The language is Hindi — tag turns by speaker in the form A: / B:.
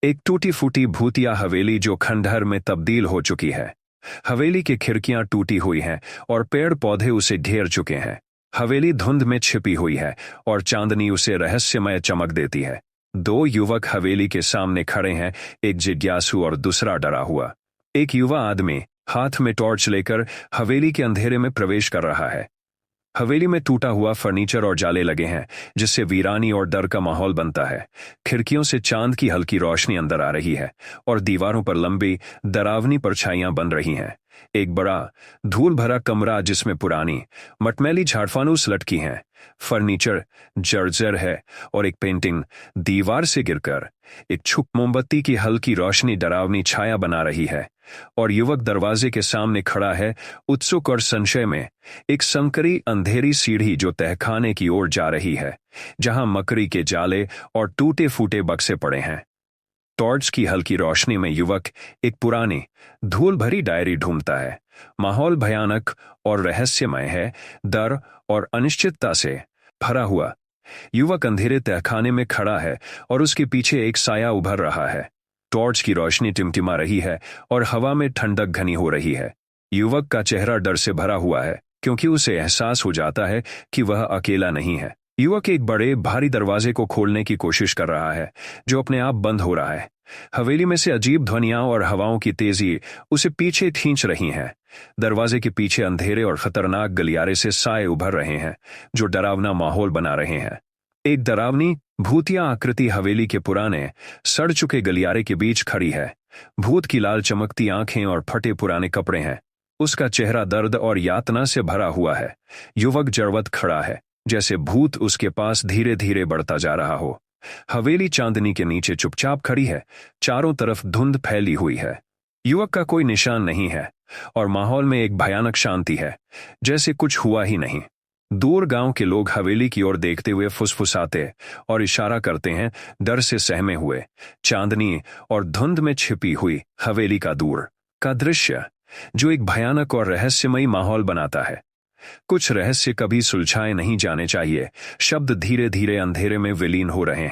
A: एक टूटी फूटी भूतिया हवेली जो खंडहर में तब्दील हो चुकी है। हवेली की खिड़कियां टूटी हुई हैं और पेड़ पौधे उसे घेर चुके हैं। हवेली धुंध में छिपी हुई है और चांदनी उसे रहस्यमय चमक देती है। दो युवक हवेली के सामने खड़े हैं, एक जिज्ञासु और दूसरा डरा हुआ। एक युवा आदमी हाथ में टॉर्च लेकर हवेली के अंधेरे में प्रवेश कर रहा है। हवेली में टूटा हुआ फर्नीचर और जाले लगे हैं, जिससे वीरानी और डर का माहौल बनता है। खिड़कियों से चांद की हल्की रोशनी अंदर आ रही है और दीवारों पर लंबी डरावनी परछाइयां बन रही हैं। एक बड़ा धूल भरा कमरा जिसमें पुरानी मटमैली झाड़फानूस लटकी हैं। फर्नीचर जर्जर है और एक पेंटिंग दीवार से गिरकर एक छुप मोमबत्ती की हल्की रोशनी डरावनी छाया बना रही है। और युवक दरवाजे के सामने खड़ा है, उत्सुक और संशय में। एक संकरी अंधेरी सीढ़ी जो तहखाने की ओर जा रही है, जहां मकड़ी के जाले और टूटे फूटे बक्से पड़े हैं। टॉर्च की हल्की रोशनी में युवक एक पुरानी धूल भरी डायरी ढूंढता है। माहौल भयानक और रहस्यमय है, डर और अनिश्चितता से भरा हुआ। युवक अंधेरे तहखाने में खड़ा है और उसके पीछे एक साया उभर रहा है। टॉर्च की रोशनी टिमटिमा रही है और हवा में ठंडक घनी हो रही है। युवक का चेहरा डर से भरा हुआ है, क्योंकि उसे एहसास हो जाता है कि वह अकेला नहीं है। युवक एक बड़े भारी दरवाजे को खोलने की कोशिश कर रहा है, जो अपने आप बंद हो रहा है। हवेली में से अजीब ध्वनियां और हवाओं की तेजी उसे पीछे खींच रही हैं। दरवाजे के पीछे अंधेरे और खतरनाक गलियारे से साए उभर रहे हैं, जो डरावना माहौल बना रहे हैं। एक डरावनी भूतिया आकृति हवेली के पुराने सड़ चुके गलियारे के बीच खड़ी है। भूत की लाल चमकती आंखें और फटे पुराने कपड़े हैं। उसका चेहरा दर्द और यातना से भरा हुआ है। युवक जड़वत खड़ा है, जैसे भूत उसके पास धीरे धीरे बढ़ता जा रहा हो। हवेली चांदनी के नीचे चुपचाप खड़ी है, चारों तरफ धुंध फैली हुई है। युवक का कोई निशान नहीं है और माहौल में एक भयानक शांति है, जैसे कुछ हुआ ही नहीं। दूर गांव के लोग हवेली की ओर देखते हुए फुसफुसाते और इशारा करते हैं, डर से सहमे हुए। चांदनी और धुंध में छिपी हुई हवेली का दूर का दृश्य, जो एक भयानक और रहस्यमयी माहौल बनाता है। कुछ रहस्य कभी सुलझाए नहीं जाने चाहिए। शब्द धीरे धीरे अंधेरे में विलीन हो रहे हैं।